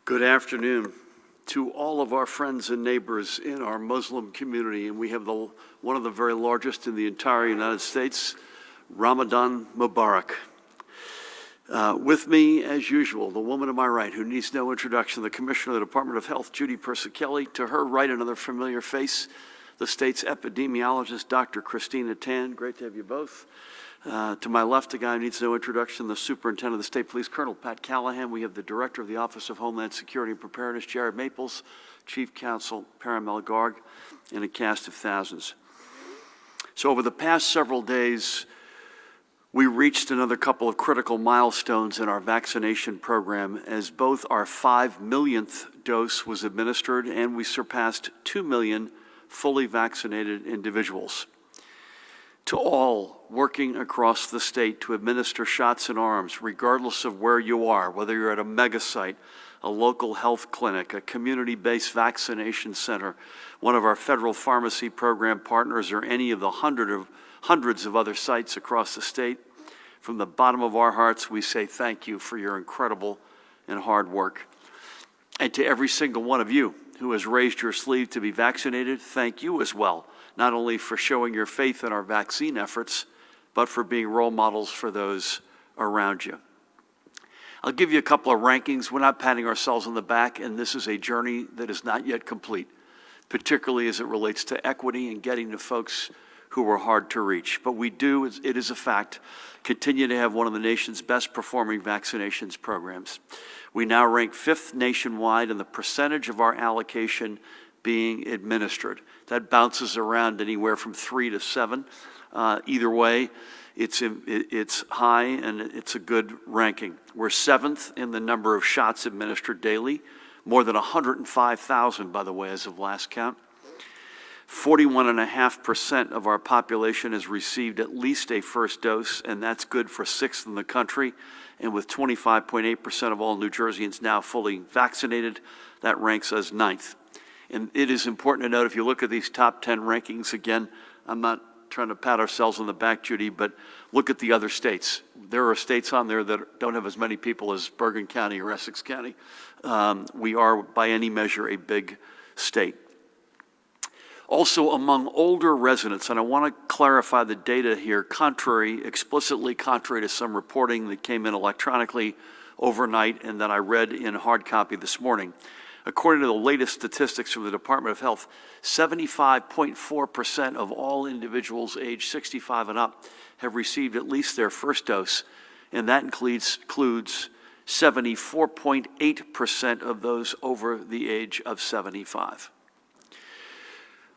Good afternoon to all of our friends and neighbors in our Muslim community, and we have one of the very largest in the entire United States. Ramadan Mubarak. With me, as usual, the woman to my right, who needs no introduction, the Commissioner of the Department of Health, Judy Persichilli. To her right, another familiar face, the state's epidemiologist, Dr. Christina Tan. Great to have you both. To my left, a guy who needs no introduction, the Superintendent of the State Police, Colonel Pat Callahan. We have the Director of the Office of Homeland Security and Preparedness, Jared Maples, Chief Counsel, Paramel Garg, and a cast of thousands. So over the past several days, we reached another couple of critical milestones in our vaccination program as both our 5 millionth dose was administered and we surpassed 2 million fully vaccinated individuals. To all working across the state to administer shots in arms, regardless of where you are, whether you're at a mega site, a local health clinic, a community-based vaccination center, one of our federal pharmacy program partners, or any of the hundreds of other sites across the state, from the bottom of our hearts, we say thank you for your incredible and hard work. And to every single one of you who has raised your sleeve to be vaccinated, thank you as well, not only for showing your faith in our vaccine efforts, but for being role models for those around you. I'll give you a couple of rankings. We're not patting ourselves on the back, and this is a journey that is not yet complete, particularly as it relates to equity and getting to folks who are hard to reach. But we do, it is a fact, continue to have one of the nation's best performing vaccinations programs. We now rank 5th nationwide in the percentage of our allocation being administered. That bounces around anywhere from 3 to 7. Either way, it's high and it's a good ranking. We're 7th in the number of shots administered daily, more than 105,000, by the way, as of last count. 41.5% of our population has received at least a first dose, and that's good for 6th in the country. And with 25.8% of all New Jerseyans now fully vaccinated, that ranks us 9th. And it is important to note, if you look at these top 10 rankings, again, I'm not trying to pat ourselves on the back, Judy, but look at the other states. There are states on there that don't have as many people as Bergen County or Essex County. We are, by any measure, a big state. Also, among older residents, and I want to clarify the data here, explicitly contrary to some reporting that came in electronically overnight and that I read in hard copy this morning. According to the latest statistics from the Department of Health, 75.4% of all individuals aged 65 and up have received at least their first dose, and that includes 74.8% of those over the age of 75.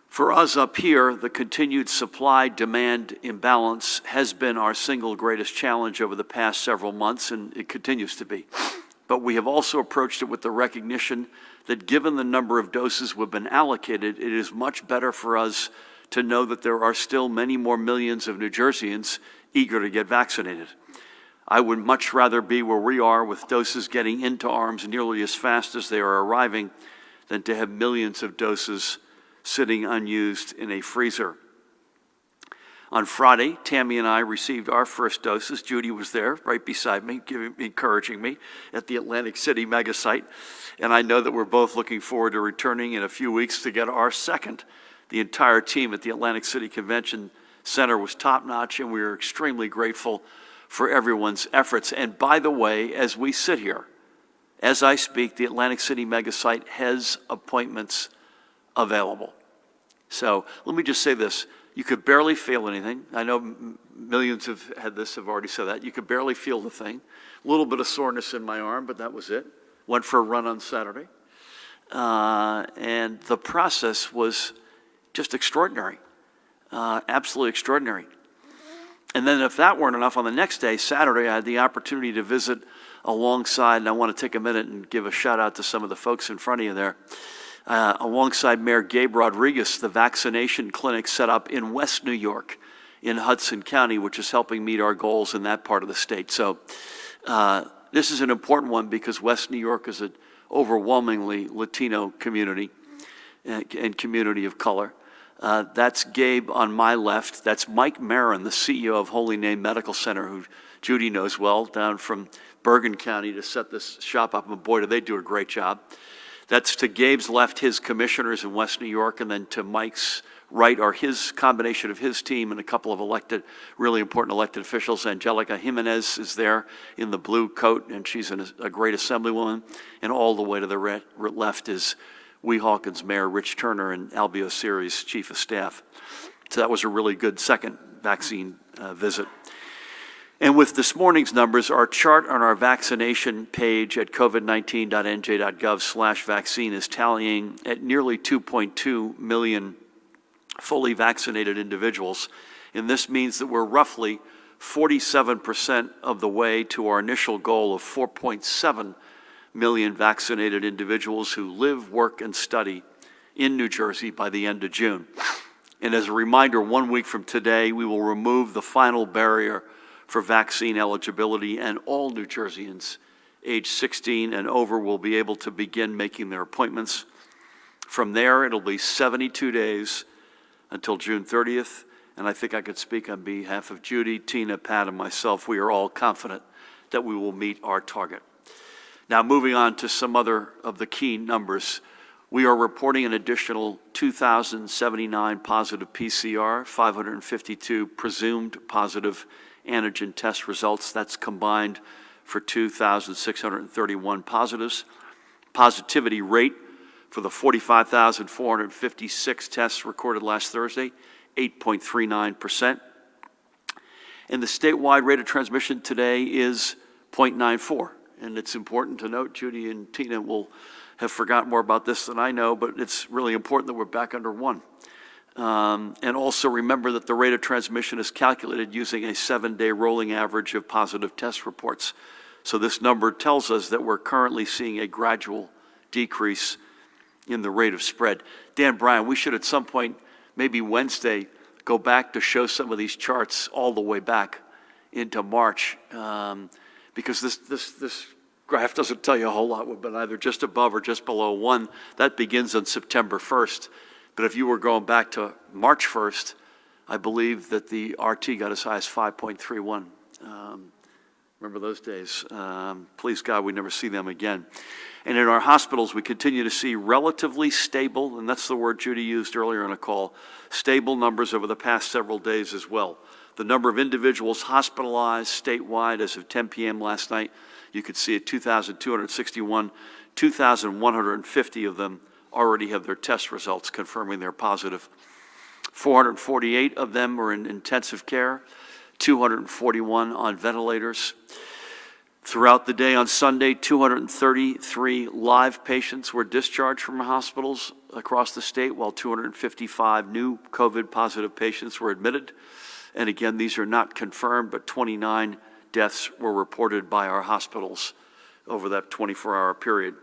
For us up here, the continued supply-demand imbalance has been our single greatest challenge over the past several months, and it continues to be. But we have also approached it with the recognition that given the number of doses we've been allocated, it is much better for us to know that there are still many more millions of New Jerseyans eager to get vaccinated. I would much rather be where we are with doses getting into arms nearly as fast as they are arriving than to have millions of doses sitting unused in a freezer. On Friday, Tammy and I received our first doses. Judy was there right beside me, encouraging me at the Atlantic City mega site. And I know that we're both looking forward to returning in a few weeks to get our second. The entire team at the Atlantic City Convention Center was top-notch, and we are extremely grateful for everyone's efforts. And by the way, as we sit here, as I speak, the Atlantic City mega site has appointments available. So let me just say this. You could barely feel anything. I know millions have had this, have already said that. You could barely feel the thing. A little bit of soreness in my arm, but that was it. Went for a run on Saturday. And the process was just extraordinary, absolutely extraordinary. And then if that weren't enough, on the next day, Saturday, I had the opportunity to visit alongside, and I want to take a minute and give a shout out to some of the folks in front of you there. Alongside Mayor Gabe Rodriguez, the vaccination clinic set up in West New York in Hudson County, which is helping meet our goals in that part of the state. So this is an important one because West New York is an overwhelmingly Latino community and community of color. That's Gabe on my left. That's Mike Marin, the CEO of Holy Name Medical Center, who Judy knows well, down from Bergen County to set this shop up, and boy, do they do a great job. That's to Gabe's left, his commissioners in West New York, and then to Mike's right are his combination of his team and a couple of really important elected officials. Angelica Jimenez is there in the blue coat, and she's a great assemblywoman. And all the way to the left is Weehawken's Mayor Rich Turner and Albio Siri's chief of staff. So that was a really good second vaccine visit. And with this morning's numbers, our chart on our vaccination page at covid19.nj.gov/vaccine is tallying at nearly 2.2 million fully vaccinated individuals. And this means that we're roughly 47% of the way to our initial goal of 4.7 million vaccinated individuals who live, work, and study in New Jersey by the end of June. And as a reminder, 1 week from today, we will remove the final barrier for vaccine eligibility, and all New Jerseyans age 16 and over will be able to begin making their appointments. From there, it'll be 72 days until June 30th, and I think I could speak on behalf of Judy, Tina, Pat, and myself. We are all confident that we will meet our target. Now, moving on to some other of the key numbers. We are reporting an additional 2,079 positive PCR, 552 presumed positive antigen test results. That's combined for 2,631 positives. Positivity rate for the 45,456 tests recorded last Thursday, 8.39%. And the statewide rate of transmission today is 0.94. And it's important to note, Judy and Tina will have forgotten more about this than I know, but it's really important that we're back under 1. And also remember that the rate of transmission is calculated using a 7-day rolling average of positive test reports. So this number tells us that we're currently seeing a gradual decrease in the rate of spread. Dan Bryan, we should at some point, maybe Wednesday, go back to show some of these charts all the way back into March, because this graph doesn't tell you a whole lot. We've been either just above or just below 1. That begins on September 1st. But if you were going back to March 1st, I believe that the RT got as high as 5.31. Remember those days. Please God, we never see them again. And in our hospitals, we continue to see relatively stable, and that's the word Judy used earlier on a call, stable numbers over the past several days as well. The number of individuals hospitalized statewide as of 10 p.m. last night, you could see at 2,261, 2,150 of them already have their test results confirming they're positive. 448 of them are in intensive care, 241 on ventilators. Throughout the day on Sunday, 233 live patients were discharged from hospitals across the state, while 255 new COVID-positive patients were admitted. And again, these are not confirmed, but 29 deaths were reported by our hospitals over that 24-hour period.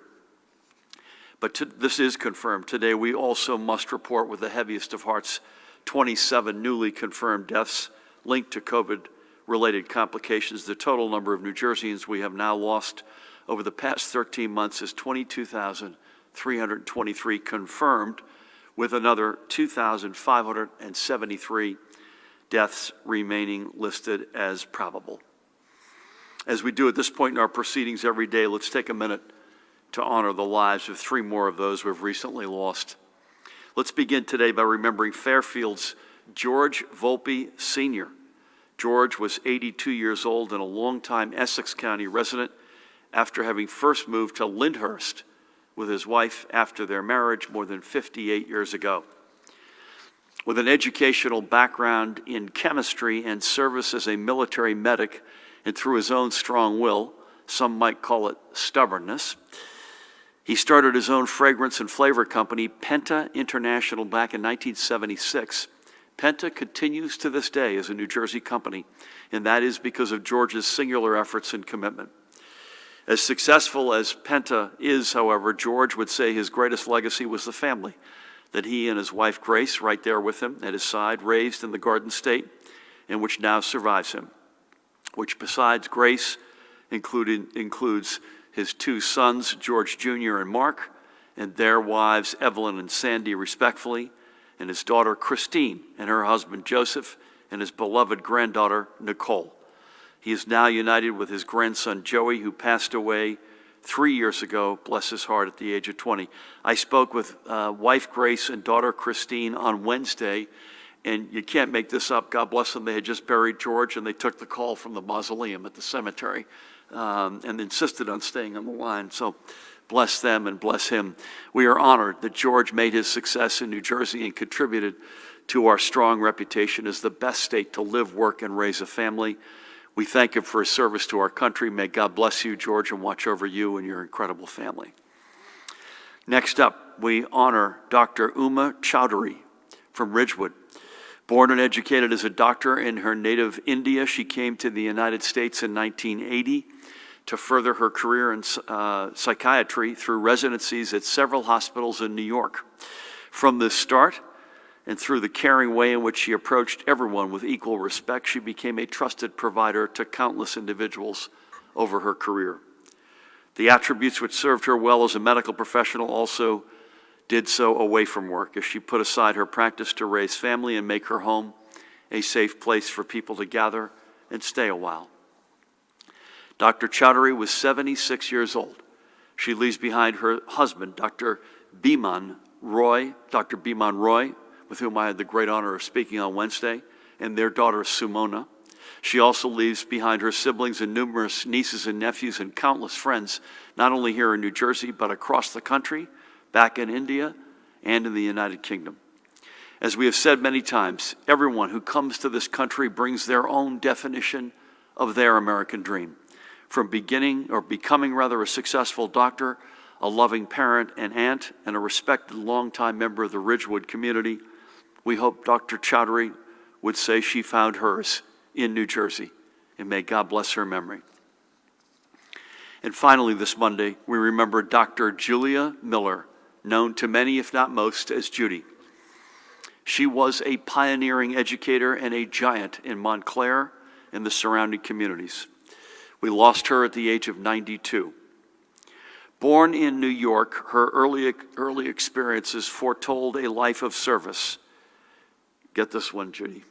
But this is confirmed. Today, we also must report with the heaviest of hearts 27 newly confirmed deaths linked to COVID-related complications. The total number of New Jerseyans we have now lost over the past 13 months is 22,323 confirmed, with another 2,573 deaths remaining listed as probable. As we do at this point in our proceedings every day, let's take a minute to honor the lives of 3 more of those we've recently lost. Let's begin today by remembering Fairfield's George Volpe Sr. George was 82 years old and a longtime Essex County resident after having first moved to Lyndhurst with his wife after their marriage more than 58 years ago. With an educational background in chemistry and service as a military medic, and through his own strong will, some might call it stubbornness, he started his own fragrance and flavor company, Penta International, back in 1976. Penta continues to this day as a New Jersey company, and that is because of George's singular efforts and commitment. As successful as Penta is, however, George would say his greatest legacy was the family that he and his wife Grace, right there with him at his side, raised in the Garden State, and which now survives him, which besides Grace includes his 2 sons, George Jr. and Mark, and their wives, Evelyn and Sandy, respectfully, and his daughter, Christine, and her husband, Joseph, and his beloved granddaughter, Nicole. He is now united with his grandson, Joey, who passed away 3 years ago, bless his heart, at the age of 20. I spoke with wife Grace and daughter Christine on Wednesday, and you can't make this up. God bless them. They had just buried George, and they took the call from the mausoleum at the cemetery and insisted on staying on the line. So bless them and bless him. We are honored that George made his success in New Jersey and contributed to our strong reputation as the best state to live, work, and raise a family. We thank him for his service to our country. May God bless you, George, and watch over you and your incredible family. Next up, we honor Dr. Uma Chowdhury from Ridgewood. Born and educated as a doctor in her native India, she came to the United States in 1980 to further her career in psychiatry through residencies at several hospitals in New York. From the start, and through the caring way in which she approached everyone with equal respect, she became a trusted provider to countless individuals over her career. The attributes which served her well as a medical professional also did so away from work, as she put aside her practice to raise family and make her home a safe place for people to gather and stay a while. Dr. Chowdhury was 76 years old. She leaves behind her husband, Dr. Biman Roy, with whom I had the great honor of speaking on Wednesday, and their daughter, Sumona. She also leaves behind her siblings and numerous nieces and nephews and countless friends, not only here in New Jersey, but across the country, back in India, and in the United Kingdom. As we have said many times, everyone who comes to this country brings their own definition of their American dream. From becoming a successful doctor, a loving parent and aunt, and a respected longtime member of the Ridgewood community, we hope Dr. Chowdhury would say she found hers in New Jersey, and may God bless her memory. And finally, this Monday, we remember Dr. Julia Miller, known to many, if not most, as Judy. She was a pioneering educator and a giant in Montclair and the surrounding communities. We lost her at the age of 92. Born in New York, her early experiences foretold a life of service. Get this one, Judy.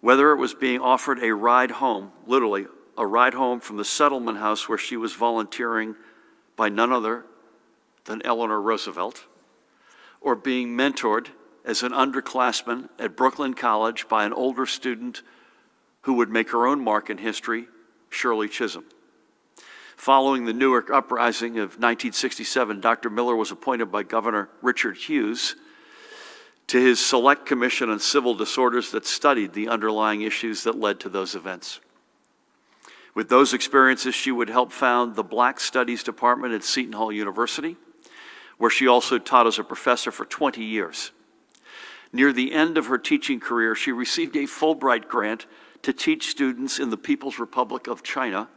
Whether it was being offered a ride home, literally a ride home from the settlement house where she was volunteering by none other than Eleanor Roosevelt, or being mentored as an underclassman at Brooklyn College by an older student who would make her own mark in history, Shirley Chisholm. Following the Newark Uprising of 1967, Dr. Miller was appointed by Governor Richard Hughes to his Select Commission on Civil Disorders that studied the underlying issues that led to those events. With those experiences, she would help found the Black Studies Department at Seton Hall University, where she also taught as a professor for 20 years. Near the end of her teaching career, she received a Fulbright grant to teach students in the People's Republic of China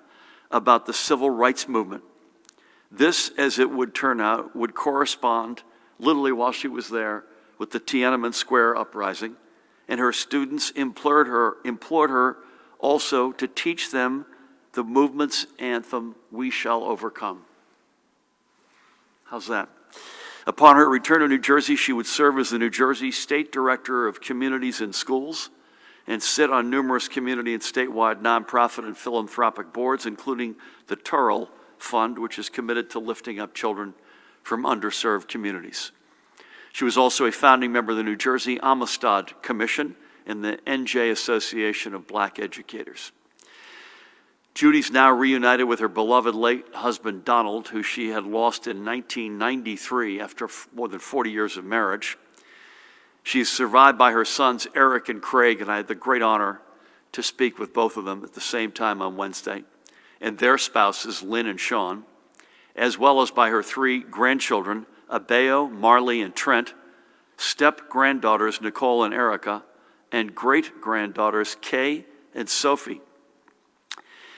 about the civil rights movement. This, as it would turn out, would correspond, literally while she was there, with the Tiananmen Square uprising, and her students implored her also to teach them the movement's anthem, "We Shall Overcome." How's that? Upon her return to New Jersey, she would serve as the New Jersey State Director of Communities and Schools and sit on numerous community and statewide nonprofit and philanthropic boards, including the Turrell Fund, which is committed to lifting up children from underserved communities. She was also a founding member of the New Jersey Amistad Commission and the NJ Association of Black Educators. Judy's now reunited with her beloved late husband, Donald, who she had lost in 1993 after more than 40 years of marriage. She is survived by her sons, Eric and Craig, and I had the great honor to speak with both of them at the same time on Wednesday, and their spouses, Lynn and Sean, as well as by her 3 grandchildren, Abeo, Marley, and Trent, step-granddaughters, Nicole and Erica, and great-granddaughters, Kay and Sophie.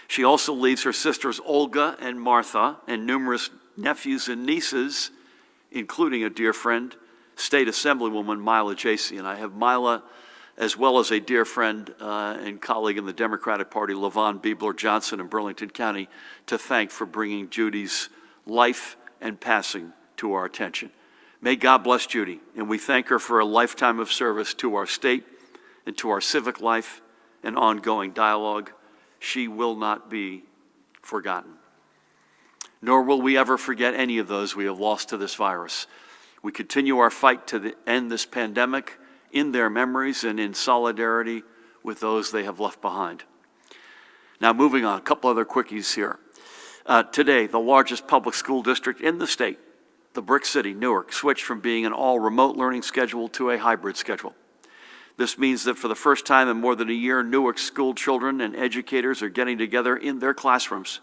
She also leaves her sisters, Olga and Martha, and numerous nephews and nieces, including a dear friend, State Assemblywoman Mila Jacey. And I have Mila, as well as a dear friend and colleague in the Democratic Party, LaVon Biebler Johnson in Burlington County, to thank for bringing Judy's life and passing to our attention. May God bless Judy, and we thank her for a lifetime of service to our state and to our civic life and ongoing dialogue. she will not be forgotten. Nor will we ever forget any of those we have lost to this virus. We continue our fight to end this pandemic in their memories and in solidarity with those they have left behind. Now, moving on, a couple other quickies here. Today, the largest public school district in the state, the Brick City, Newark, switched from being an all-remote learning schedule to a hybrid schedule. This means that for the first time in more than a year, Newark school children and educators are getting together in their classrooms.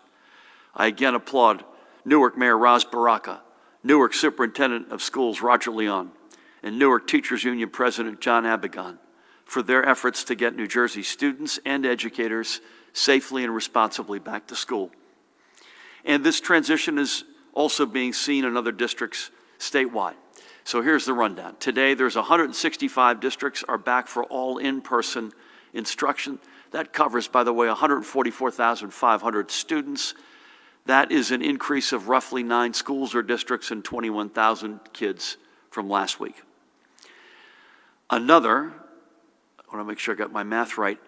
I again applaud Newark Mayor Ras Baraka, Newark Superintendent of Schools Roger Leon, and Newark Teachers Union President John Abigan for their efforts to get New Jersey students and educators safely and responsibly back to school. And this transition is also being seen in other districts statewide. So here's the rundown. Today, there's 165 districts are back for all in-person instruction. That covers, by the way, 144,500 students. That is an increase of roughly 9 schools or districts and 21,000 kids from last week. Another, I want to make sure I got my math right,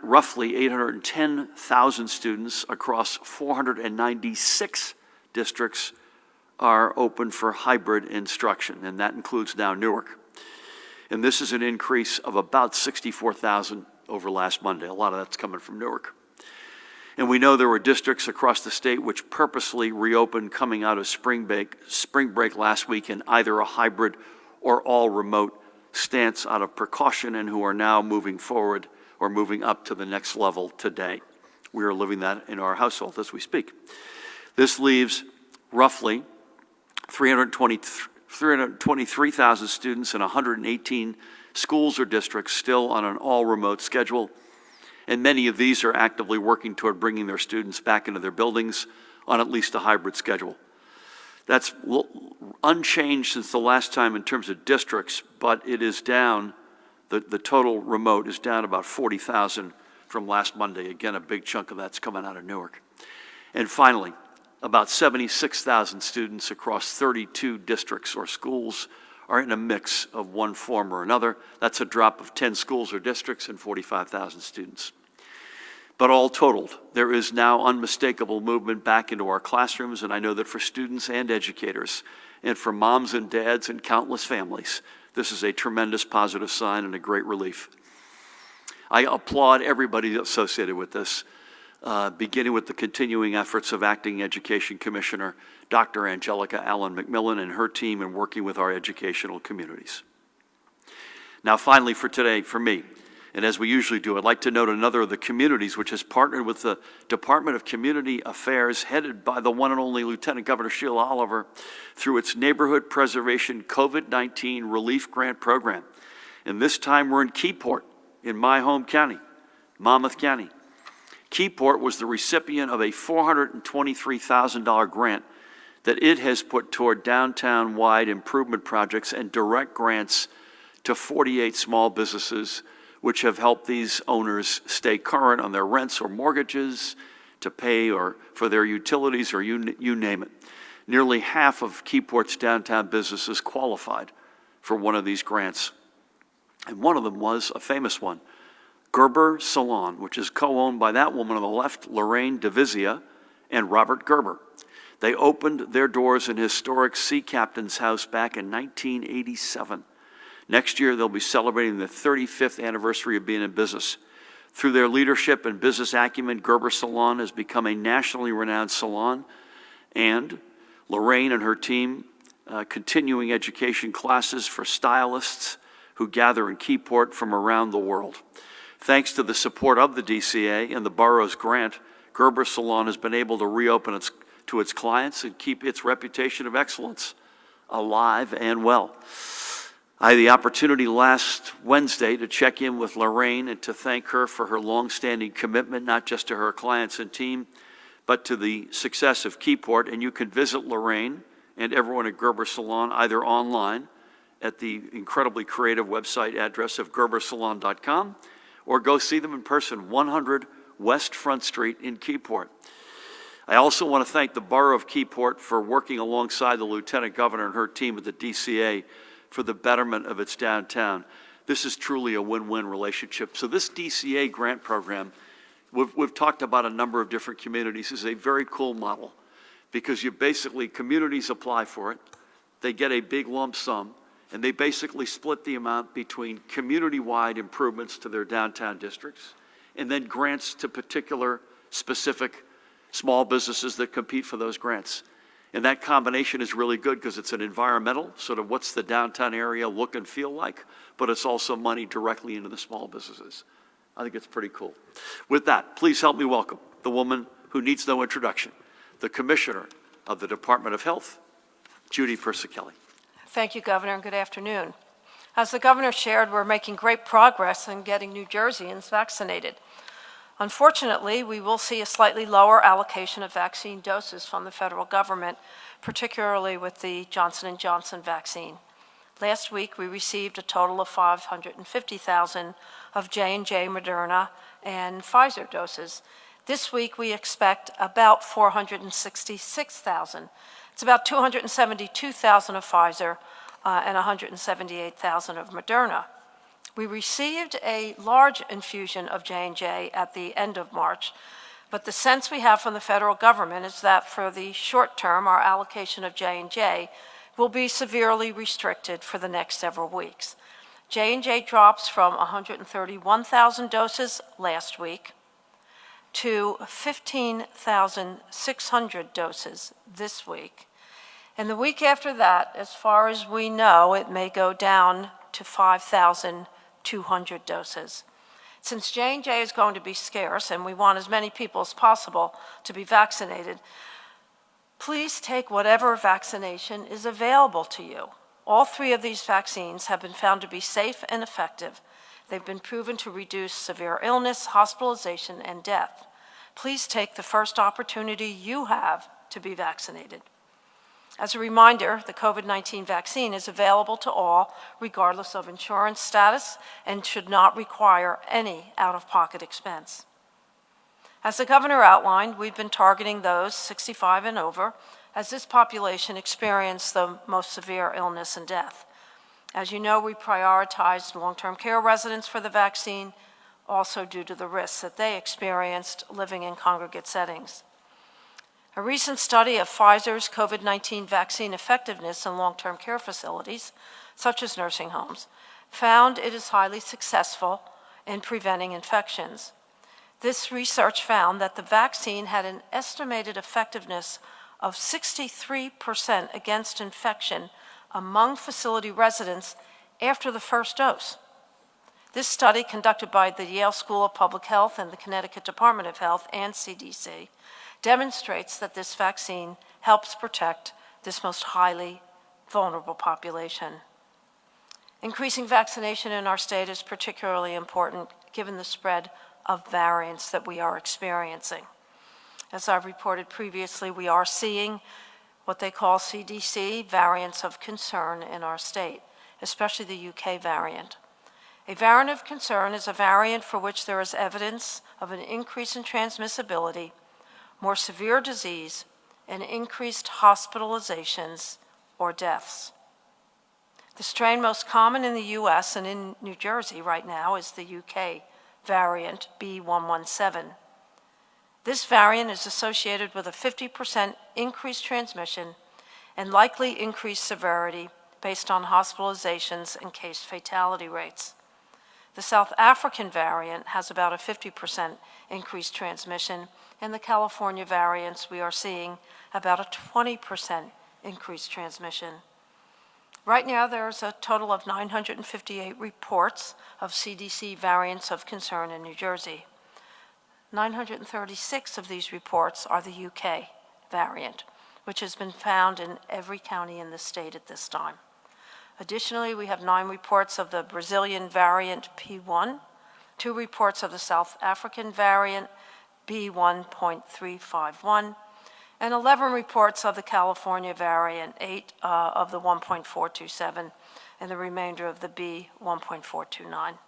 roughly 810,000 students across 496 districts are open for hybrid instruction, and that includes now Newark. And this is an increase of about 64,000 over last Monday. A lot of that's coming from Newark. And we know there were districts across the state which purposely reopened coming out of spring break last week in either a hybrid or all remote stance out of precaution, and who are now moving forward or moving up to the next level today. We are living that in our household as we speak. This leaves roughly 323,000 students in 118 schools or districts still on an all-remote schedule, and many of these are actively working toward bringing their students back into their buildings on at least a hybrid schedule. That's unchanged since the last time in terms of districts, but it is down, the total remote is down about 40,000 from last Monday. Again, a big chunk of that's coming out of Newark. And finally, about 76,000 students across 32 districts or schools are in a mix of one form or another. That's a drop of 10 schools or districts and 45,000 students. But all totaled, there is now unmistakable movement back into our classrooms, and I know that for students and educators, and for moms and dads and countless families, this is a tremendous positive sign and a great relief. I applaud everybody associated with this, beginning with the continuing efforts of Acting Education Commissioner Dr. Angelica Allen McMillan and her team in working with our educational communities. Now finally for today, for me, and as we usually do, I'd like to note another of the communities which has partnered with the Department of Community Affairs, headed by the one and only Lieutenant Governor Sheila Oliver, through its Neighborhood Preservation COVID-19 Relief Grant Program. And this time we're in Keyport, in my home county, Monmouth County. Keyport was the recipient of a $423,000 grant that it has put toward downtown-wide improvement projects and direct grants to 48 small businesses, which have helped these owners stay current on their rents or mortgages, to pay or for their utilities, or you name it. Nearly half of Keyport's downtown businesses qualified for one of these grants. And one of them was a famous one, Gerber Salon, which is co-owned by that woman on the left, Lorraine DeVizia, and Robert Gerber. They opened their doors in historic Sea Captain's House back in 1987. Next year, they'll be celebrating the 35th anniversary of being in business. Through their leadership and business acumen, Gerber Salon has become a nationally renowned salon, and Lorraine and her team continuing education classes for stylists who gather in Keyport from around the world. Thanks to the support of the DCA and the borough's grant, Gerber Salon has been able to reopen to its clients and keep its reputation of excellence alive and well. I had the opportunity last Wednesday to check in with Lorraine and to thank her for her longstanding commitment, not just to her clients and team, but to the success of Keyport. And you can visit Lorraine and everyone at Gerber Salon either online at the incredibly creative website address of gerbersalon.com, or go see them in person, 100 West Front Street in Keyport. I also want to thank the Borough of Keyport for working alongside the Lieutenant Governor and her team at the DCA for the betterment of its downtown. This is truly a win-win relationship. So this DCA grant program We've talked about a number of different communities. This is a very cool model because communities apply for it. They get a big lump sum, and they basically split the amount between community-wide improvements to their downtown districts and then grants to particular specific small businesses that compete for those grants. And that combination is really good because it's an environmental, sort of what's the downtown area look and feel like, but it's also money directly into the small businesses. I think it's pretty cool. With that, please help me welcome the woman who needs no introduction, the Commissioner of the Department of Health, Judy Persichilli. Thank you, Governor, and good afternoon. As the Governor shared, we're making great progress in getting New Jerseyans vaccinated. Unfortunately, we will see a slightly lower allocation of vaccine doses from the federal government, particularly with the Johnson & Johnson vaccine. Last week, we received a total of 550,000 of J&J, Moderna, and Pfizer doses. This week, we expect about 466,000. It's about 272,000 of Pfizer and 178,000 of Moderna. We received a large infusion of J&J at the end of March, but the sense we have from the federal government is that for the short term, our allocation of J&J will be severely restricted for the next several weeks. J&J drops from 131,000 doses last week to 15,600 doses this week. And the week after that, as far as we know, it may go down to 5,200 doses. Since J&J is going to be scarce and we want as many people as possible to be vaccinated, please take whatever vaccination is available to you. All three of these vaccines have been found to be safe and effective. They've been proven to reduce severe illness, hospitalization, and death. Please take the first opportunity you have to be vaccinated. As a reminder, the COVID-19 vaccine is available to all, regardless of insurance status, and should not require any out-of-pocket expense. As the Governor outlined, we've been targeting those 65 and over, as this population experienced the most severe illness and death. As you know, we prioritized long-term care residents for the vaccine, also due to the risks that they experienced living in congregate settings. A recent study of Pfizer's COVID-19 vaccine effectiveness in long-term care facilities, such as nursing homes, found it is highly successful in preventing infections. This research found that the vaccine had an estimated effectiveness of 63% against infection among facility residents after the first dose. This study, conducted by the Yale School of Public Health and the Connecticut Department of Health and CDC, demonstrates that this vaccine helps protect this most highly vulnerable population. Increasing vaccination in our state is particularly important given the spread of variants that we are experiencing. As I've reported previously, we are seeing what they call CDC Variants of Concern in our state, especially the UK variant. A variant of concern is a variant for which there is evidence of an increase in transmissibility, more severe disease, and increased hospitalizations or deaths. The strain most common in the US and in New Jersey right now is the UK variant B.1.1.7. This variant is associated with a 50% increased transmission and likely increased severity based on hospitalizations and case fatality rates. The South African variant has about a 50% increased transmission, and the California variants we are seeing about a 20% increased transmission. Right now, there's a total of 958 reports of CDC variants of concern in New Jersey. 936 of these reports are the UK variant, which has been found in every county in the state at this time. Additionally, we have 9 reports of the Brazilian variant P1, 2 reports of the South African variant B1.351, and 11 reports of the California variant, 8 of the 1.427, and the remainder of the B1.429.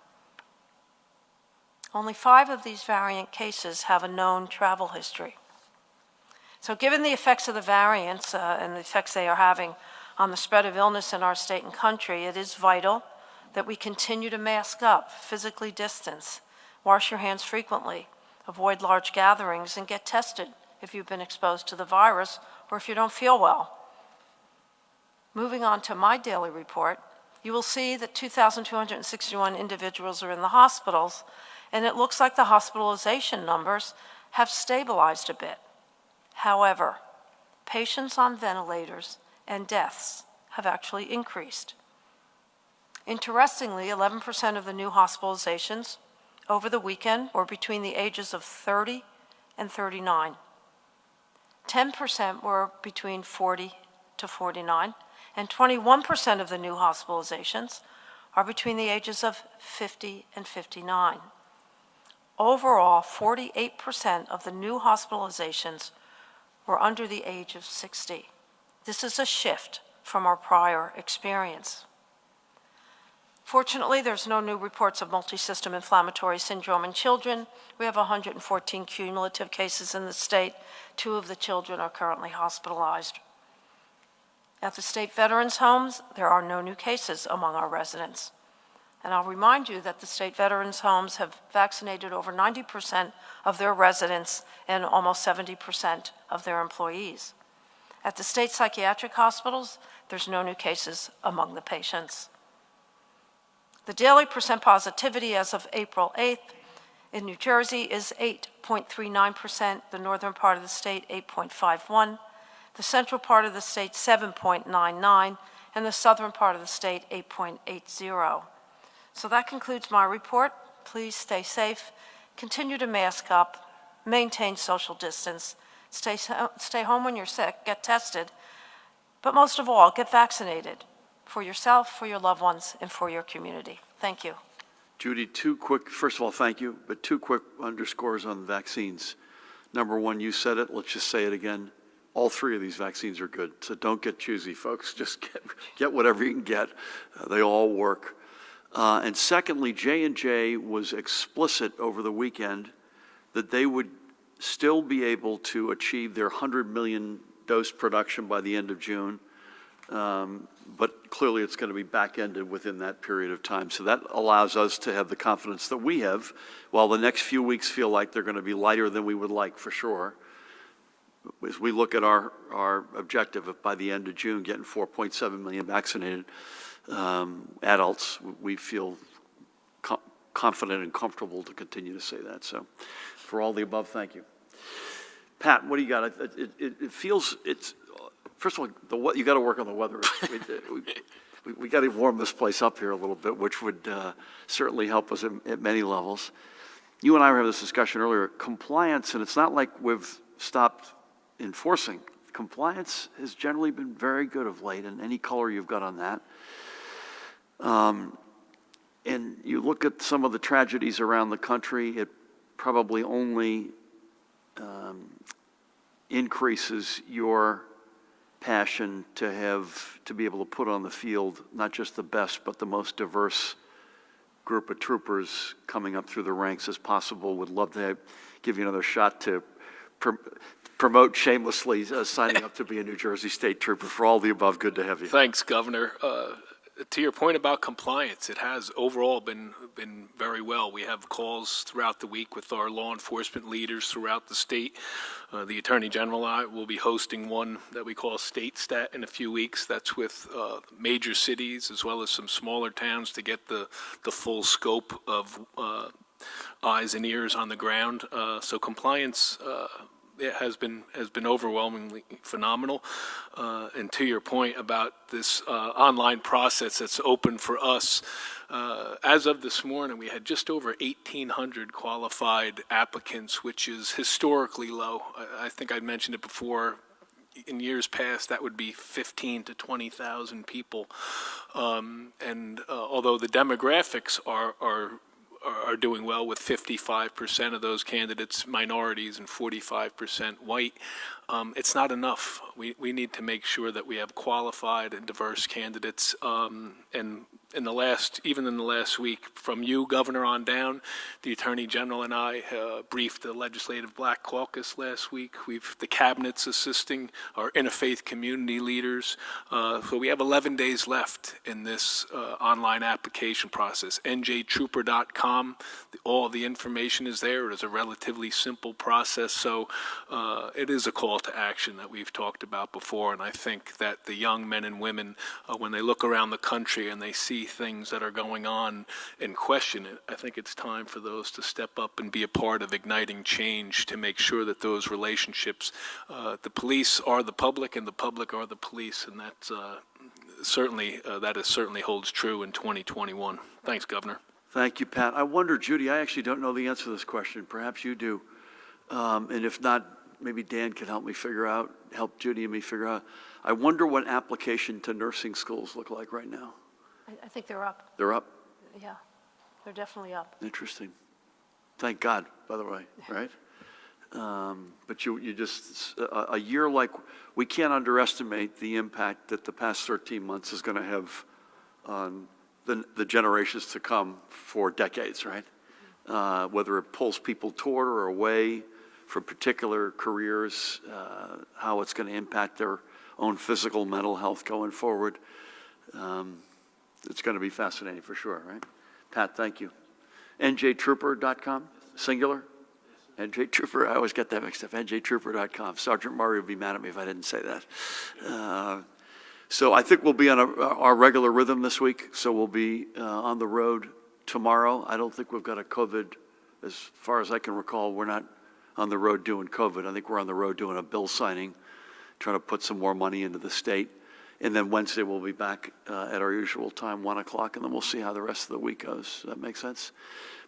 Only 5 of these variant cases have a known travel history. So given the effects of the variants and the effects they are having on the spread of illness in our state and country, it is vital that we continue to mask up, physically distance, wash your hands frequently, Avoid large gatherings and get tested if you've been exposed to the virus or if you don't feel well. Moving on to my daily report, you will see that 2,261 individuals are in the hospitals, and it looks like the hospitalization numbers have stabilized a bit. However, patients on ventilators and deaths have actually increased. Interestingly, 11% of the new hospitalizations over the weekend were between the ages of 30 and 39. 10% were between 40 to 49, and 21% of the new hospitalizations are between the ages of 50 and 59. Overall, 48% of the new hospitalizations were under the age of 60. This is a shift from our prior experience. Fortunately, there's no new reports of multisystem inflammatory syndrome in children. We have 114 cumulative cases in the state. 2 of the children are currently hospitalized. At the state veterans' homes, there are no new cases among our residents. And I'll remind you that the state veterans' homes have vaccinated over 90% of their residents and almost 70% of their employees. At the state psychiatric hospitals, there's no new cases among the patients. The daily percent positivity as of April 8th in New Jersey is 8.39%, the northern part of the state 8.51%, the central part of the state 7.99%, and the southern part of the state 8.80%. So that concludes my report. Please stay safe, continue to mask up, maintain social distance, stay home when you're sick, get tested, but most of all, get vaccinated. For yourself, for your loved ones, and for your community. Thank you. Judy, 2 quick, first of all, thank you, but 2 quick underscores on vaccines. Number 1, you said it, let's just say it again. All 3 of these vaccines are good, so don't get choosy, folks. Just get whatever you can get. They all work. And secondly, J&J was explicit over the weekend that they would still be able to achieve their 100 million dose production by the end of June. But clearly it's going to be back-ended within that period of time. So that allows us to have the confidence that we have, while the next few weeks feel like they're going to be lighter than we would like for sure. As we look at our objective of by the end of June getting 4.7 million vaccinated adults, we feel confident and comfortable to continue to say that. So for all the above, thank you. Pat, what do you got? It feels, first of all, you got to work on the weather. We got to warm this place up here a little bit, which would certainly help us at many levels. You and I were having this discussion earlier. Compliance, and it's not like we've stopped enforcing. Compliance has generally been very good of late, and any color you've got on that. And you look at some of the tragedies around the country, it probably only increases your passion to be able to put on the field not just the best but the most diverse group of troopers coming up through the ranks as possible. Would love to give you another shot to promote shamelessly signing up to be a New Jersey State Trooper. For all the above, good to have you. Thanks, Governor. To your point about compliance, it has overall been very well. We have calls throughout the week with our law enforcement leaders throughout the state. The Attorney General and I will be hosting one that we call State Stat in a few weeks. That's with major cities as well as some smaller towns to get the full scope of eyes and ears on the ground. So compliance it has been overwhelmingly phenomenal. And to your point about this online process that's open for us, as of this morning, we had just over 1,800 qualified applicants, which is historically low. I think I mentioned it before. In years past, that would be 15 to 20,000 people. And although the demographics are doing well, with 55% of those candidates minorities and 45% white, it's not enough. We need to make sure that we have qualified and diverse candidates, and even in the last week, from you, Governor, on down, the Attorney General and I briefed the Legislative Black Caucus last week. The Cabinet's assisting our interfaith community leaders. So we have 11 days left in this online application process. njtrooper.com, all the information is there. It is a relatively simple process, so it is a call to action that we've talked about before, and I think that the young men and women, when they look around the country and they see things that are going on and question it, I think it's time for those to step up and be a part of igniting change to make sure that those relationships, the police are the public and the public are the police, and that's certainly holds true in 2021. Thanks, Governor. Thank you, Pat. I wonder, Judy, I actually don't know the answer to this question. Perhaps you do. And if not, maybe Dan can help Judy and me figure out. I wonder what application to nursing schools look like right now. I think they're up. They're up? Yeah, they're definitely up. Interesting. Thank God, by the way, right? But you just, a year like, we can't underestimate the impact that the past 13 months is going to have on the generations to come for decades, right? Whether it pulls people toward or away from particular careers, how it's going to impact their own physical, mental health going forward. It's going to be fascinating for sure, right? Pat, thank you. njtrooper.com, singular? njtrooper, I always get that mixed up, njtrooper.com. Sergeant Murray would be mad at me if I didn't say that. So I think we'll be on our regular rhythm this week, so we'll be on the road tomorrow. I don't think we've got a COVID, as far as I can recall, we're not on the road doing COVID. I think we're on the road doing a bill signing, trying to put some more money into the state. And then Wednesday we'll be back at our usual time, 1 o'clock, and then we'll see how the rest of the week goes. Does that make sense?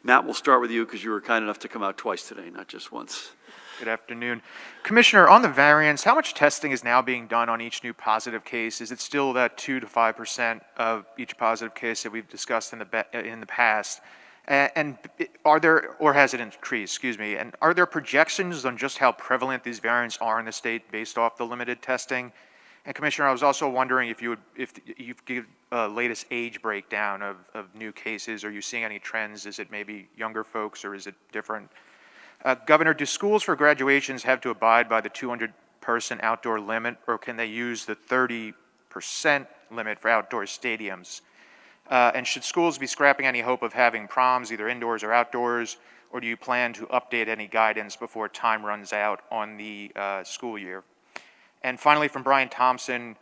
Matt, we'll start with you because you were kind enough to come out twice today, not just once. Good afternoon. Commissioner, on the variants, how much testing is now being done on each new positive case? Is it still that 2 to 5% of each positive case that we've discussed in the past? And are there, or has it increased, excuse me, and are there projections on just how prevalent these variants are in the state based off the limited testing? And Commissioner, I was also wondering if you give a latest age breakdown of new cases. Are you seeing any trends? Is it maybe younger folks or is it different? Governor, do schools for graduations have to abide by the 200-person outdoor limit, or can they use the 30% limit for outdoor stadiums? And should schools be scrapping any hope of having proms, either indoors or outdoors, or do you plan to update any guidance before time runs out on the school year? And finally, from Brian Thompson,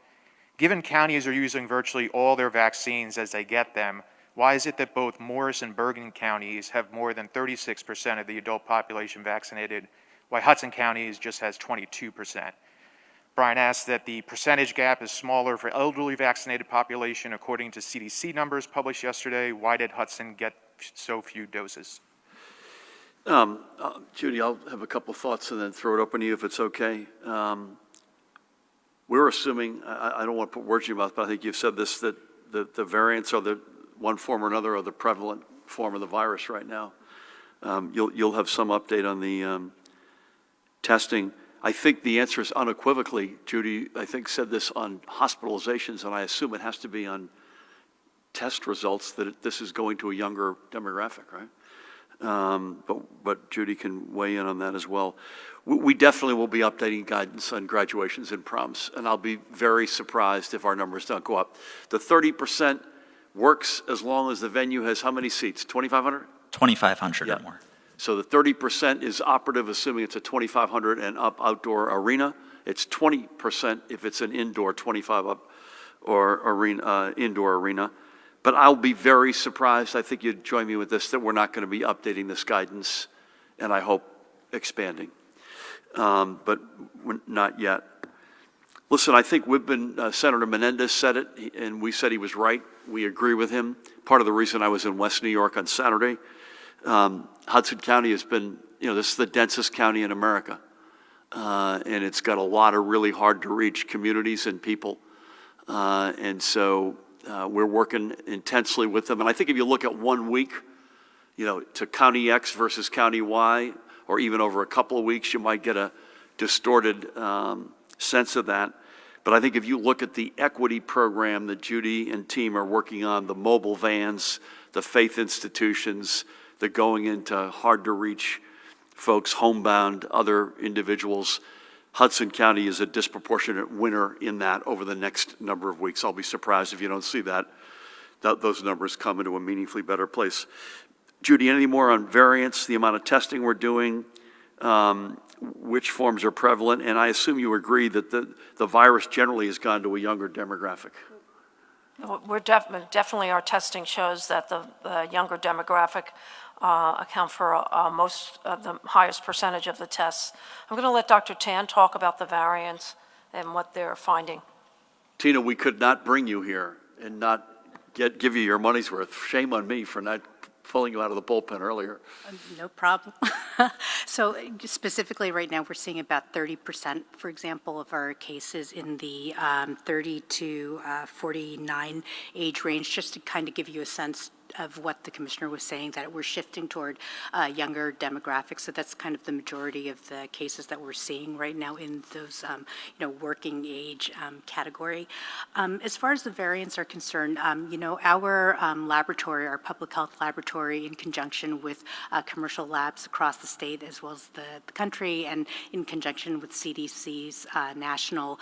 given counties are using virtually all their vaccines as they get them, why is it that both Morris and Bergen counties have more than 36% of the adult population vaccinated, while Hudson County just has 22%? Brian asked that the percentage gap is smaller for elderly vaccinated population according to CDC numbers published yesterday. Why did Hudson get so few doses? Judy, I'll have a couple thoughts and then throw it open to you if it's okay. We're assuming, I don't want to put words in your mouth, but I think you've said this, that the variants are the one form or another of the prevalent form of the virus right now. You'll have some update on the testing. I think the answer is unequivocally, Judy, I think said this on hospitalizations, and I assume it has to be on test results that this is going to a younger demographic, right? But Judy can weigh in on that as well. We definitely will be updating guidance on graduations and proms, and I'll be very surprised if our numbers don't go up. The 30% works as long as the venue has how many seats? 2,500? 2,500 Yeah. or more. So the 30% is operative, assuming it's a 2,500 and up outdoor arena. It's 20% if it's an indoor 25 up or arena, indoor arena. But I'll be very surprised, I think you'd join me with this, that we're not going to be updating this guidance, and I hope expanding. But we're not yet. Listen, I think we've been, Senator Menendez said it, and we said he was right. We agree with him. Part of the reason I was in West New York on Saturday, Hudson County has been, this is the densest county in America. And it's got a lot of really hard to reach communities and people. And so we're working intensely with them. And I think if you look at 1 week, to County X versus County Y, or even over a couple of weeks, you might get a distorted sense of that. But I think if you look at the equity program that Judy and team are working on, the mobile vans, the faith institutions, the going into hard-to-reach folks, homebound, other individuals, Hudson County is a disproportionate winner in that over the next number of weeks. I'll be surprised if you don't see those numbers come into a meaningfully better place. Judy, anything more on variants, the amount of testing we're doing, which forms are prevalent? And I assume you agree that the virus generally has gone to a younger demographic. We're definitely, our testing shows that the younger demographic account for most of the highest percentage of the tests. I'm going to let Dr. Tan talk about the variants and what they're finding. Tina, we could not bring you here and not give you your money's worth. Shame on me for not pulling you out of the bullpen earlier. No problem. So specifically right now, we're seeing about 30%, for example, of our cases in the 30 to 49 age range, just to kind of give you a sense of what the commissioner was saying, that we're shifting toward younger demographics. So that's kind of the majority of the cases that we're seeing right now in those, working age category. As far as the variants are concerned, our laboratory, our public health laboratory, in conjunction with commercial labs across the state as well as the country, and in conjunction with CDC's national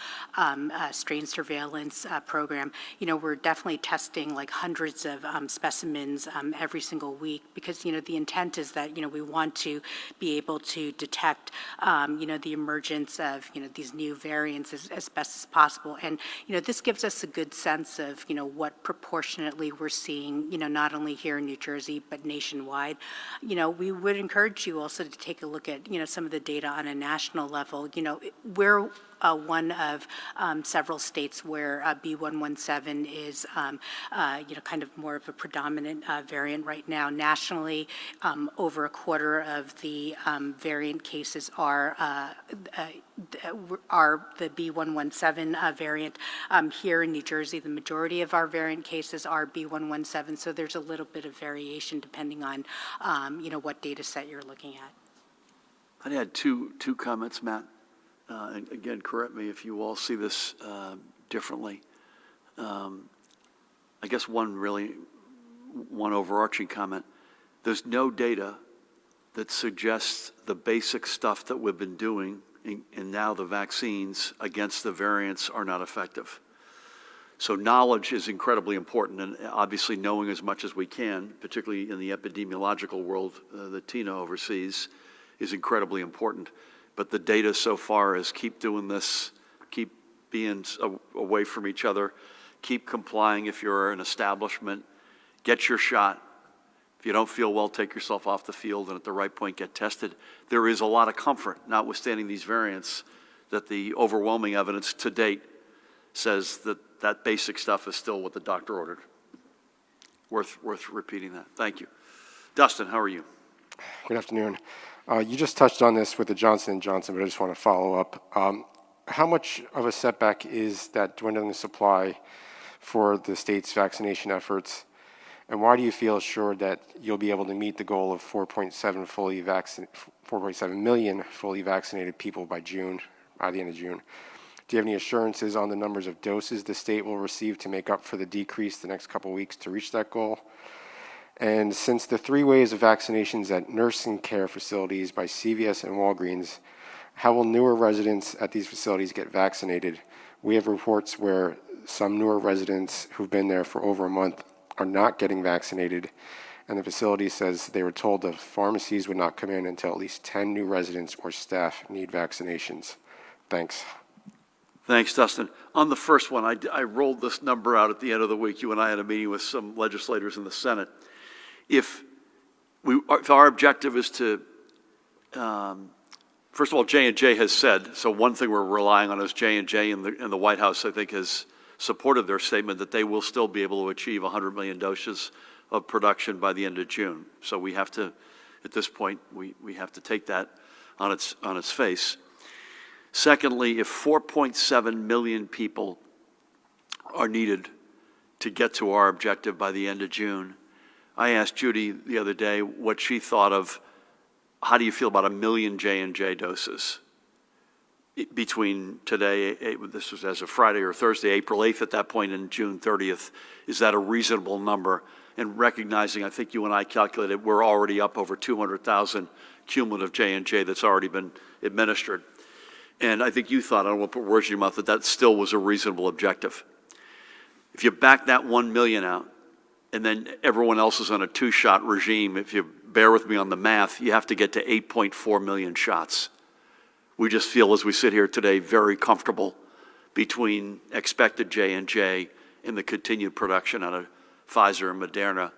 strain surveillance program, we're definitely testing like hundreds of specimens every single week, because the intent is that we want to be able to detect the emergence of these new variants as best as possible. And this gives us a good sense of what proportionately we're seeing not only here in New Jersey but nationwide. We would encourage you also to take a look at some of the data on a national level. We're one of several states where B117 is, kind of more of a predominant variant right now. Nationally, over a quarter of the variant cases are the B117 variant. Here in New Jersey, the majority of our variant cases are B117, so there's a little bit of variation depending on, what data set you're looking at. I had two comments, Matt. And again, correct me if you all see this differently. I guess one overarching comment. There's no data that suggests the basic stuff that we've been doing, and now the vaccines against the variants are not effective. So knowledge is incredibly important, and obviously knowing as much as we can, particularly in the epidemiological world that Tina oversees, is incredibly important. But the data so far is keep doing this, keep being away from each other, keep complying if you're an establishment, get your shot. If you don't feel well, take yourself off the field, and at the right point, get tested. There is a lot of comfort, notwithstanding these variants, that the overwhelming evidence to date says that basic stuff is still what the doctor ordered. Worth repeating that. Thank you. Dustin, how are you? Good afternoon. You just touched on this with the Johnson & Johnson, but I just want to follow up. How much of a setback is that dwindling supply for the state's vaccination efforts? And why do you feel assured that you'll be able to meet the goal of 4.7 million fully vaccinated people by the end of June? Do you have any assurances on the numbers of doses the state will receive to make up for the decrease the next couple of weeks to reach that goal? And since the 3 waves of vaccinations at nursing care facilities by CVS and Walgreens, how will newer residents at these facilities get vaccinated? We have reports where some newer residents who've been there for over a month are not getting vaccinated, and the facility says they were told the pharmacies would not come in until at least 10 new residents or staff need vaccinations. Thanks. Thanks, Dustin. On the first one, I rolled this number out at the end of the week. You and I had a meeting with some legislators in the Senate. If our objective is to, first of all, J&J has said, so one thing we're relying on is J&J, and the White House, I think, has supported their statement that they will still be able to achieve 100 million doses of production by the end of June. So we have to, at this point, we have to take that on its face. Secondly, if 4.7 million people are needed to get to our objective by the end of June, I asked Judy the other day what she thought of, how do you feel about 1 million J&J doses? between today, this was as of Friday or Thursday, April 8th at that point, and June 30th, is that a reasonable number? And recognizing, I think you and I calculated, we're already up over 200,000 cumulative J&J that's already been administered. And I think you thought, I don't want to put words in your mouth, that still was a reasonable objective. If you back that 1 million out, and then everyone else is on a 2-shot regime, if you bear with me on the math, you have to get to 8.4 million shots. We just feel, as we sit here today, very comfortable between expected J&J and the continued production out of Pfizer and Moderna,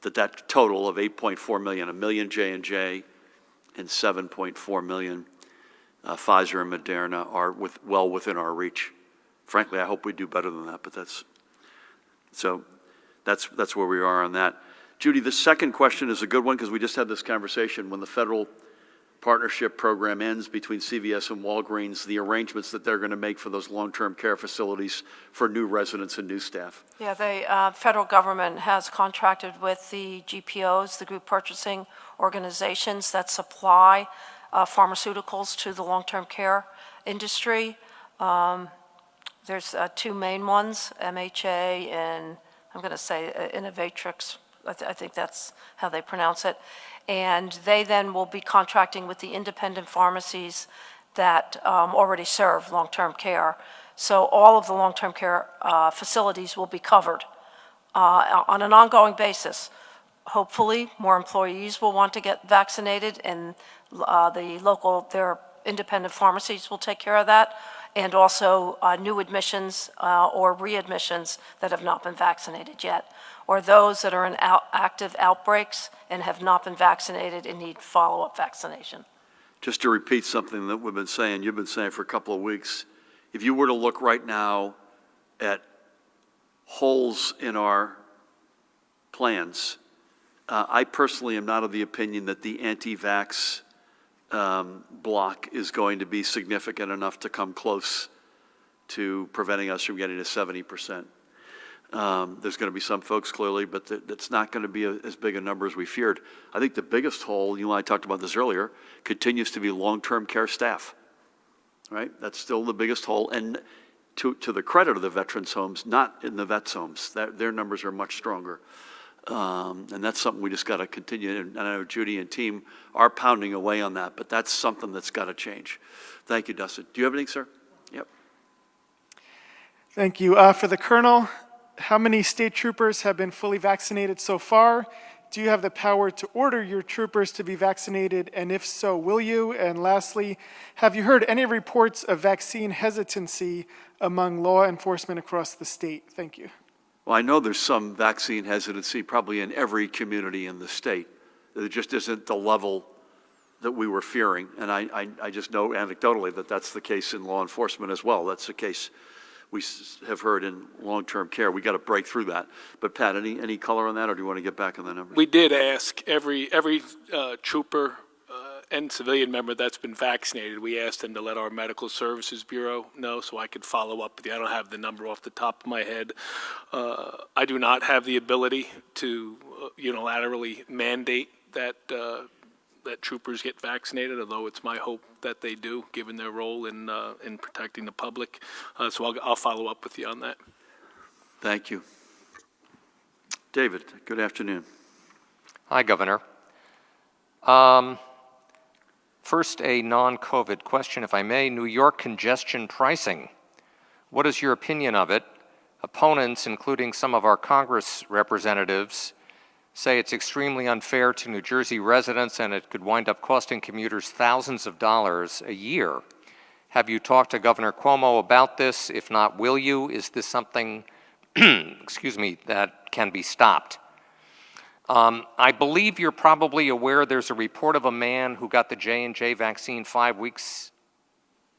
that total of 8.4 million, 1 million J&J and 7.4 million Pfizer and Moderna are well within our reach. Frankly, I hope we do better than that, but that's where we are on that. Judy, the second question is a good one because we just had this conversation. When the federal partnership program ends between CVS and Walgreens, the arrangements that they're going to make for those long-term care facilities for new residents and new staff. Yeah, the federal government has contracted with the GPOs, the group purchasing organizations that supply pharmaceuticals to the long-term care industry. There's 2 main ones, MHA and I'm going to say Innovatrix. I think that's how they pronounce it. And they then will be contracting with the independent pharmacies that already serve long-term care. So all of the long-term care facilities will be covered on an ongoing basis. Hopefully, more employees will want to get vaccinated, and their independent pharmacies will take care of that, and also new admissions or readmissions that have not been vaccinated yet, or those that are in active outbreaks and have not been vaccinated and need follow-up vaccination. Just to repeat something that we've been saying, you've been saying for a couple of weeks, if you were to look right now at holes in our plans, I personally am not of the opinion that the anti-vax block is going to be significant enough to come close to preventing us from getting to 70%. There's going to be some folks, clearly, but that's not going to be as big a number as we feared. I think the biggest hole, you and I talked about this earlier, continues to be long-term care staff, right? That's still the biggest hole. And to the credit of the veterans' homes, not in the vets' homes. Their numbers are much stronger. And that's something we just got to continue. And I know Judy and team are pounding away on that, but that's something that's got to change. Thank you, Dustin. Do you have anything, sir? Yep. Thank you. For the Colonel, how many state troopers have been fully vaccinated so far? Do you have the power to order your troopers to be vaccinated? And if so, will you? And lastly, have you heard any reports of vaccine hesitancy among law enforcement across the state? Thank you. Well, I know there's some vaccine hesitancy probably in every community in the state. It just isn't the level that we were fearing. And I just know anecdotally that that's the case in law enforcement as well. That's the case we have heard in long-term care. We got to break through that. But Pat, any color on that, or do you want to get back on the numbers? We did ask every trooper and civilian member that's been vaccinated, we asked them to let our Medical Services Bureau know so I could follow up with you. I don't have the number off the top of my head. I do not have the ability to unilaterally mandate that that troopers get vaccinated, although it's my hope that they do, given their role in protecting the public. So I'll follow up with you on that. Thank you. David, good afternoon. Hi, Governor. First, a non-COVID question, if I may. New York congestion pricing. What is your opinion of it? Opponents, including some of our Congress representatives, say it's extremely unfair to New Jersey residents and it could wind up costing commuters thousands of dollars a year. Have you talked to Governor Cuomo about this? If not, will you? Is this something, that can be stopped? I believe you're probably aware there's a report of a man who got the J&J vaccine 5 weeks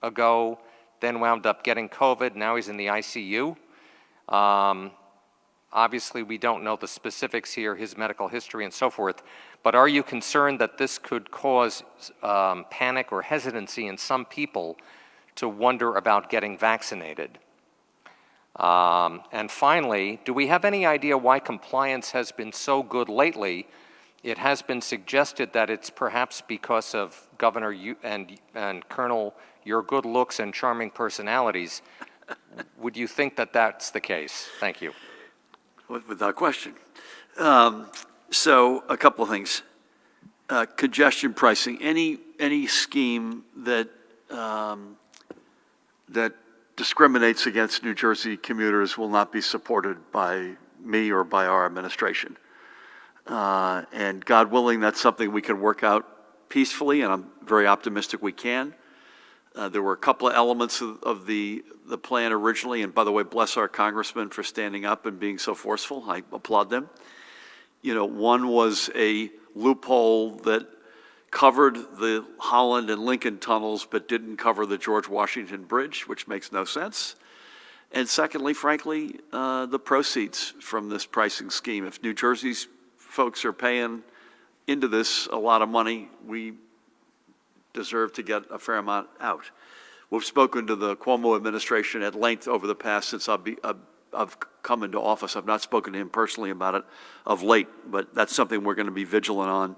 ago, then wound up getting COVID. Now he's in the ICU. Obviously, we don't know the specifics here, his medical history and so forth, but are you concerned that this could cause panic or hesitancy in some people to wonder about getting vaccinated? And finally, do we have any idea why compliance has been so good lately It has been suggested that it's perhaps because of Governor and Colonel, your good looks and charming personalities. Would you think that that's the case? Thank you. Without question. So a couple of things. Congestion pricing, any scheme that that discriminates against New Jersey commuters will not be supported by me or by our administration. And God willing, that's something we can work out peacefully, and I'm very optimistic we can. There were a couple of elements of the plan originally, and by the way, bless our congressman for standing up and being so forceful. I applaud them. You know, one was a loophole that covered the Holland and Lincoln tunnels but didn't cover the George Washington Bridge, which makes no sense. And secondly, frankly, the proceeds from this pricing scheme. If New Jersey's folks are paying into this a lot of money, we deserve to get a fair amount out. We've spoken to the Cuomo administration at length over the past since I've come into office. I've not spoken to him personally about it of late, but that's something we're going to be vigilant on.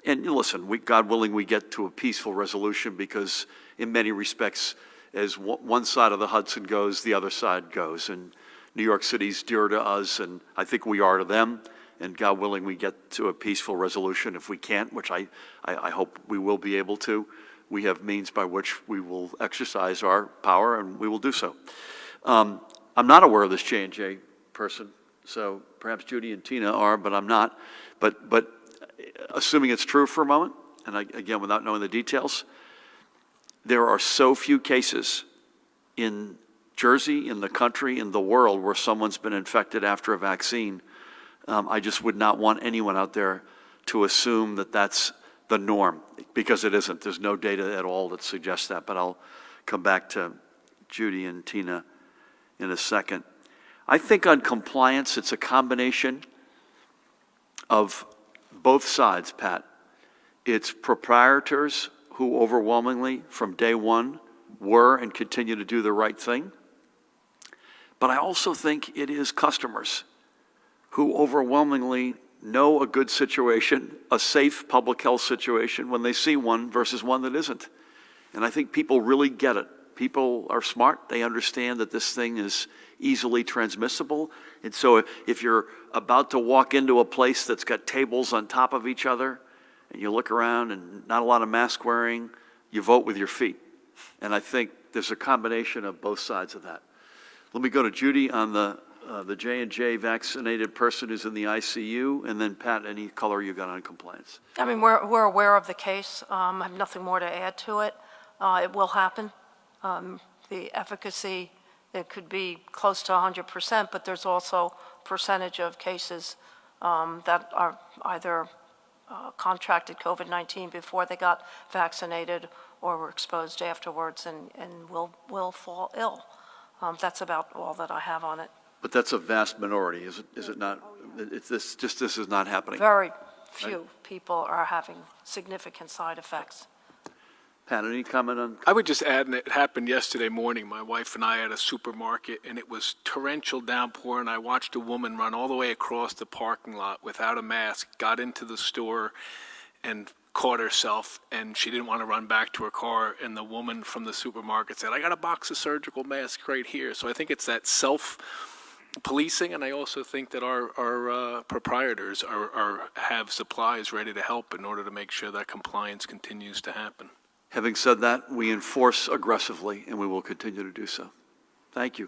And listen, God willing, we get to a peaceful resolution, because in many respects, as one side of the Hudson goes, the other side goes. And New York City's dear to us, and I think we are to them. And God willing, we get to a peaceful resolution. If we can't, which I hope we will be able to, we have means by which we will exercise our power, and we will do so. I'm not aware of this J&J person, so perhaps Judy and Tina are, but I'm not. But assuming it's true for a moment, and again, without knowing the details, there are so few cases in Jersey, in the country, in the world, where someone's been infected after a vaccine. I just would not want anyone out there to assume that that's the norm, because it isn't. There's no data at all that suggests that, but I'll come back to Judy and Tina in a second. I think on compliance, it's a combination of both sides, Pat. It's proprietors who overwhelmingly, from day one, were and continue to do the right thing. But I also think it is customers who overwhelmingly know a good situation, a safe public health situation, when they see one versus one that isn't. And I think people really get it. People are smart. They understand that this thing is easily transmissible. And so if you're about to walk into a place that's got tables on top of each other, and you look around and not a lot of mask wearing, you vote with your feet. And I think there's a combination of both sides of that. Let me go to Judy on the J&J vaccinated person who's in the ICU, and then Pat, any color you got on compliance? I mean, we're aware of the case. I have nothing more to add to it. It will happen. The efficacy, it could be close to 100%, but there's also percentage of cases that are either contracted COVID-19 before they got vaccinated or were exposed afterwards and will fall ill. That's about all that I have on it. But that's a vast minority, is it not? This is not happening. Very few people are having significant side effects. Pat, any comment on? I would just add, and it happened yesterday morning, my wife and I at a supermarket, and it was torrential downpour, and I watched a woman run all the way across the parking lot without a mask, got into the store, and caught herself, and she didn't want to run back to her car, and the woman from the supermarket said, "I got a box of surgical masks right here." So I think it's that self-policing, and I also think that our proprietors have supplies ready to help in order to make sure that compliance continues to happen. Having said that, we enforce aggressively, and we will continue to do so. Thank you.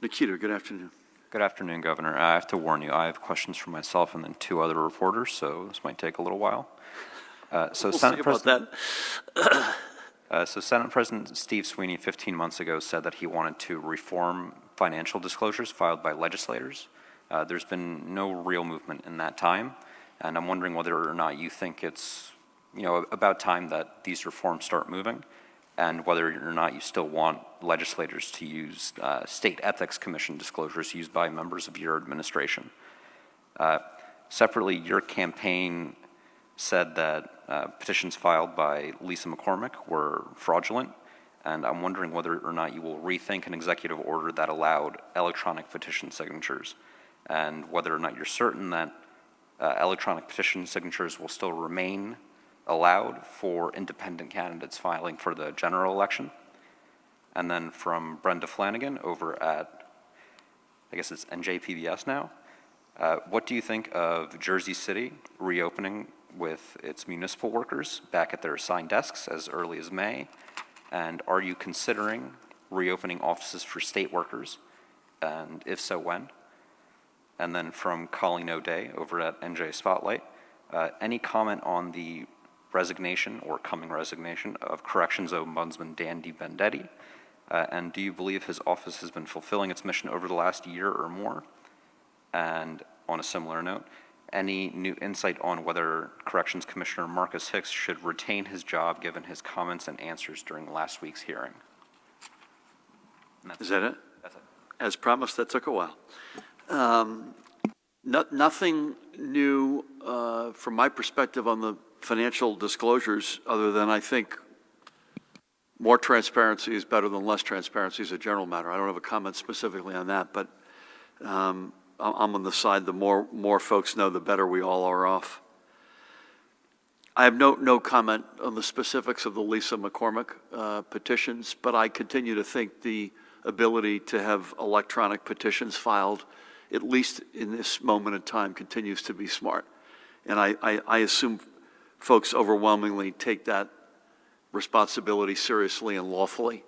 Nikita, good afternoon. Good afternoon, Governor. I have to warn you, I have questions for myself and then two other reporters, so this might take a little while. So Senate President Steve Sweeney 15 months ago said that he wanted to reform financial disclosures filed by legislators. There's been no real movement in that time, and I'm wondering whether or not you think it's about time that these reforms start moving, and whether or not you still want legislators to use state ethics commission disclosures used by members of your administration. Separately, your campaign said that petitions filed by Lisa McCormick were fraudulent, and I'm wondering whether or not you will rethink an executive order that allowed electronic petition signatures, and whether or not you're certain that electronic petition signatures will still remain allowed for independent candidates filing for the general election. And then from Brenda Flanagan over at, I guess it's NJPBS now. What do you think of Jersey City reopening with its municipal workers back at their assigned desks as early as May? And are you considering reopening offices for state workers? And if so, when? And then from Colleen O'Day over at NJ Spotlight, any comment on the resignation or coming resignation of Corrections Ombudsman Dan DiBendetti? And do you believe his office has been fulfilling its mission over the last year or more? And on a similar note, any new insight on whether Corrections Commissioner Marcus Hicks should retain his job given his comments and answers during last week's hearing? Is that it? That's it. As promised, that took a while. Nothing new from my perspective on the financial disclosures, other than I think more transparency is better than less transparency as a general matter. I don't have a comment specifically on that, but I'm on the side, the more folks know, the better we all are off. I have no comment on the specifics of the Lisa McCormick petitions, but I continue to think the ability to have electronic petitions filed, at least in this moment in time, continues to be smart. And I assume folks overwhelmingly take that responsibility seriously and lawfully.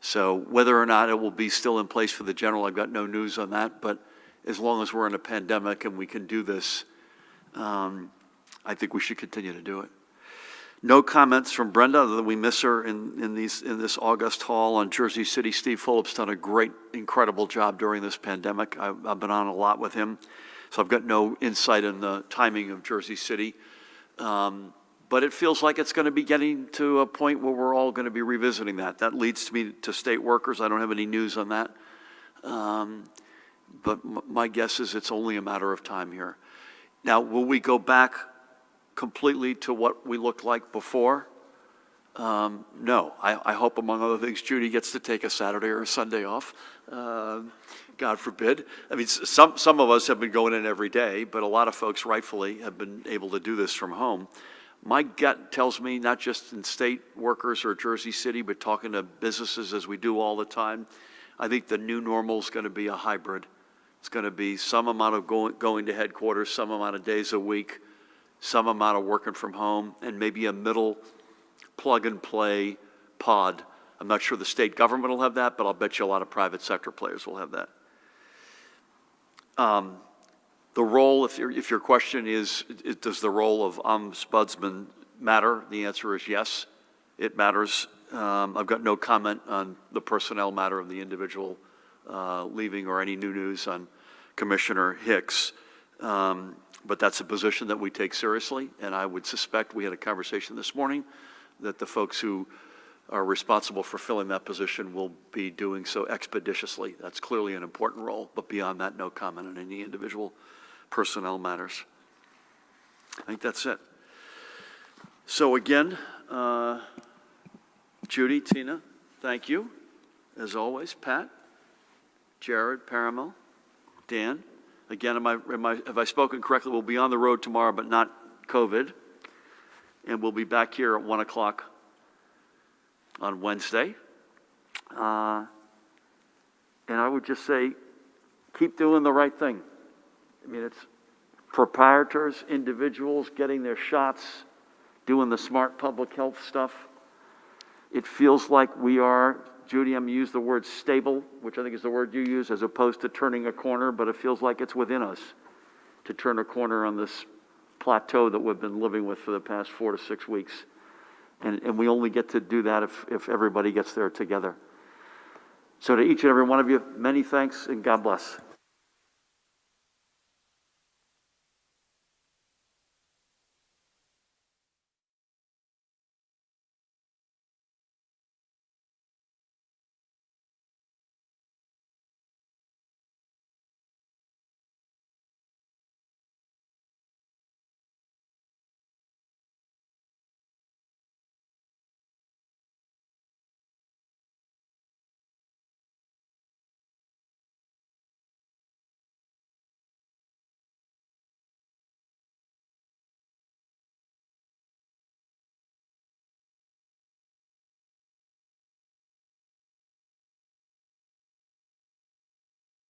So whether or not it will be still in place for the general, I've got no news on that, but as long as we're in a pandemic and we can do this, I think we should continue to do it. No comments from Brenda, other than we miss her in this August haul on Jersey City. Steve Phillips done a great, incredible job during this pandemic. I've been on a lot with him, so I've got no insight in the timing of Jersey City. But it feels like it's going to be getting to a point where we're all going to be revisiting that. That leads me to state workers. I don't have any news on that. But my guess is it's only a matter of time here. Now, will we go back completely to what we looked like before? No. I hope, among other things, Judy gets to take a Saturday or a Sunday off. God forbid. I mean, some of us have been going in every day, but a lot of folks rightfully have been able to do this from home. My gut tells me, not just in state workers or Jersey City, but talking to businesses as we do all the time, I think the new normal is going to be a hybrid. It's going to be some amount of going to headquarters, some amount of days a week, some amount of working from home, and maybe a middle plug-and-play pod. I'm not sure the state government will have that, but I'll bet you a lot of private sector players will have that. The role, if your question is, does the role of ombudsman matter? The answer is yes, it matters. I've got no comment on the personnel matter of the individual leaving or any new news on Commissioner Hicks. But that's a position that we take seriously, and I would suspect, we had a conversation this morning, that the folks who are responsible for filling that position will be doing so expeditiously. That's clearly an important role, but beyond that, no comment on any individual personnel matters. I think that's it. So again, Judy, Tina, thank you, as always. Pat, Jared, Paramel, Dan. Again, have I spoken correctly? We'll be on the road tomorrow, but not COVID. And we'll be back here at 1 o'clock on Wednesday. And I would just say, keep doing the right thing. I mean, it's proprietors, individuals getting their shots, doing the smart public health stuff. It feels like we are, Judy, I'm going to use the word stable, which I think is the word you use, as opposed to turning a corner, but it feels like it's within us to turn a corner on this plateau that we've been living with for the past 4 to 6 weeks. And we only get to do that if everybody gets there together. So to each and every one of you, many thanks and God bless.